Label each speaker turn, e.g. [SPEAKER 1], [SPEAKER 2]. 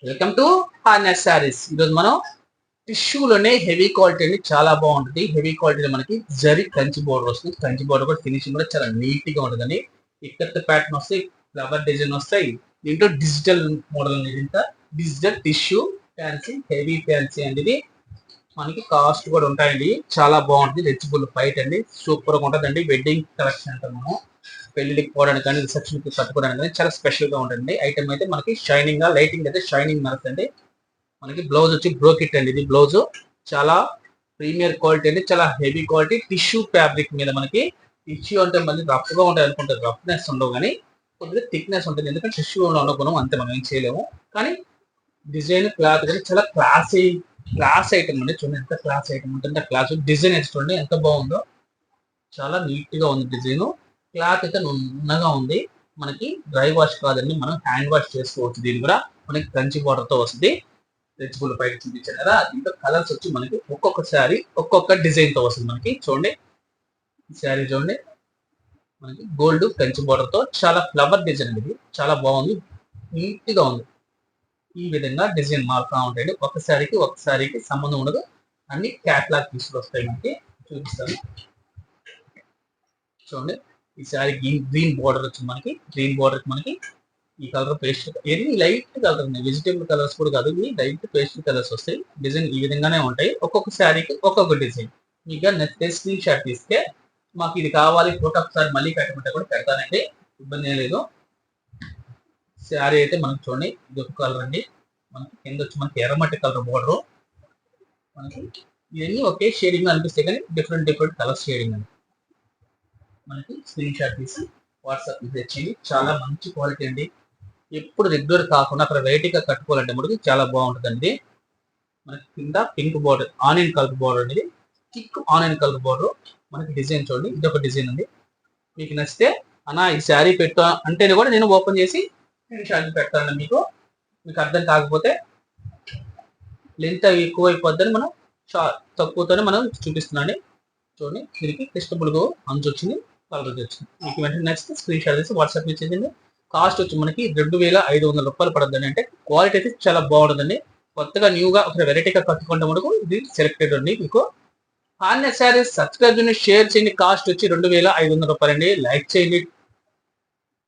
[SPEAKER 1] Welcome to harness saris. ఈరోజు మనం టిష్యూలోనే heavy quality అండి, చాలా బాగుంటుంది. హెవీ క్వాలిటీలో మనకి జరీ కంచి బోర్డర్ వస్తుంది. కంచి బోర్డర్ కూడా ఫినిషింగ్ కూడా చాలా నీట్ గా ఉంటుందండి. ఇక్కత్ ప్యాటర్న్ వస్తాయి, ఫ్లవర్ డిజైన్ వస్తాయి. దీంట్లో డిజిటల్ మోడల్ అనేది ఇంకా digital tissue fancy, heavy fancy అండి. ఇది మనకి కాస్ట్ కూడా ఉంటాయండి. చాలా బాగుంటుంది. రెచ్చిబుల్ ఫైట్ అండి, సూపర్ గా ఉంటుందండి. వెడ్డింగ్ కలెక్షన్ అంటాం మనం. పెళ్లికి పోవడానికి కానీ రిసెప్షన్ కి కట్టుకోవడానికి కానీ చాలా స్పెషల్ గా ఉంటుంది. ఐటమ్ అయితే మనకి షైనింగ్ గా, లైటింగ్ అయితే షైనింగ్ మారుతుంది. మనకి బ్లౌజ్ వచ్చి బ్రోకెట్ అండి. ఇది బ్లౌజ్ చాలా ప్రీమియర్ క్వాలిటీ అండి, చాలా హెవీ క్వాలిటీ టిష్యూ ఫ్యాబ్రిక్ మీద. మనకి టిష్యూ అంటే మళ్ళీ రఫ్ గా ఉంటాయి అనుకుంటారు, రఫ్నెస్ ఉండవు కానీ కొద్దిగా థిక్నెస్ ఉంటుంది. ఎందుకంటే టిష్యూ ఉండకున్నాం అంతే, మనం ఏం చేయలేము. కానీ డిజైన్ క్లాత్ కానీ చాలా క్లాస్ ఐటమ్ అండి. చూడండి ఎంత క్లాస్ ఐటమ్ ఉంటుంది. క్లాస్ డిజైన్ చూడండి ఎంత బాగుందో, చాలా నీట్ గా ఉంది డిజైన్. క్లాత్ అయితే నున్నగా ఉంది. మనకి డ్రై వాష్ కాదండి, మనం హ్యాండ్ వాష్ చేసుకోవచ్చు. దీని కూడా మనకి కంచి బార్డర్ తో వస్తుంది. రెచ్చిబుల్ పైకి చూపించాను కదా, దీంట్లో కలర్స్ వచ్చి మనకి ఒక్కొక్క శారీ ఒక్కొక్క డిజైన్ తో వస్తుంది. మనకి చూడండి ఈ శారీ చూడండి, మనకి గోల్డ్ కంచి బార్డర్ తో చాలా ఫ్లవర్ డిజైన్. ఇది చాలా బాగుంది, నీట్ గా ఉంది. ఈ విధంగా డిజైన్ మారుతూ ఉంటాయండి. ఒక శారీకి సంబంధం ఉండదు. అన్ని క్యాట్లాగ్ పీసులు వస్తాయి. మనకి చూపిస్తాను చూడండి. ఈ శారీ గ్రీన్ బార్డర్ వచ్చింది. మనకి గ్రీన్ బార్డర్ మనకి ఈ కలర్ పేస్ట్, ఇది లైట్ కలర్ ఉన్నాయి. వెజిటేబుల్ కలర్స్ కూడా కాదు, ఇవి లైట్ పేస్ట్ కలర్స్ వస్తాయి. డిజైన్ ఈ విధంగానే ఉంటాయి. ఒక్కొక్క శారీకి ఒక్కొక్క డిజైన్. మీకు నచ్చితే స్క్రీన్ షాట్ తీస్తే మాకు ఇది కావాలి, ఫోటో ఒకసారి మళ్ళీ పెట్టమంటే కూడా పెడతానండి, ఇబ్బంది ఏం లేదు. శారీ అయితే మనకి చూడండి, ఇది ఒక కలర్ అండి. మనకి కింద వచ్చి మనకి ఎర్రమట్టి కలర్ బార్డర్. మనకి ఇవన్నీ ఒకే షేడింగ్ అనిపిస్తాయి కానీ డిఫరెంట్ డిఫరెంట్ కలర్ షేడింగ్ అండి. మనకి స్క్రీన్ షాట్ తీసి వాట్సాప్ తెచ్చింది. చాలా మంచి క్వాలిటీ అండి. ఎప్పుడు రెగ్యులర్ కాకుండా అక్కడ వెరైటీగా కట్టుకోవాలంటే మనకి చాలా బాగుంటుందండి. మనకి కింద pink border, onion colour border అనేది, థిక్ ఆనియన్ కలర్ బార్డర్. మనకి డిజైన్ చూడండి, ఇది ఒక డిజైన్ అండి. మీకు నచ్చితే అన్నా ఈ శారీ పెట్టా అంటే కూడా నేను ఓపెన్ చేసి స్క్రీన్ షాట్ పెడతాను. మీకు అర్థం కాకపోతే లెంత్ అవి ఎక్కువ అయిపోద్దని మనం తక్కువతోనే మనం చూపిస్తున్నాండి. చూడండి, దీనికి క్రిస్టబుల్గా అంచు వచ్చింది, కలర్ వచ్చింది. మీకు వెంటనే నచ్చితే స్క్రీన్ షాట్ చేసి వాట్సాప్ ఇచ్చేసింది. కాస్ట్ వచ్చి మనకి 2500 రూపాయలు పడుతుంది. అంటే క్వాలిటీ అయితే చాలా బాగుంటుందండి. కొత్తగా న్యూగా ఒక వెరైటీగా కట్టుకుంటే మనకు ఇది సెలెక్టెడ్ అండి. మీకు హార్నెస్ శారీస్ సబ్స్క్రైబ్ చేయండి, షేర్ చేయండి. కాస్ట్ వచ్చి 2500 రూపాయలు అండి. లైక్ చేయండి,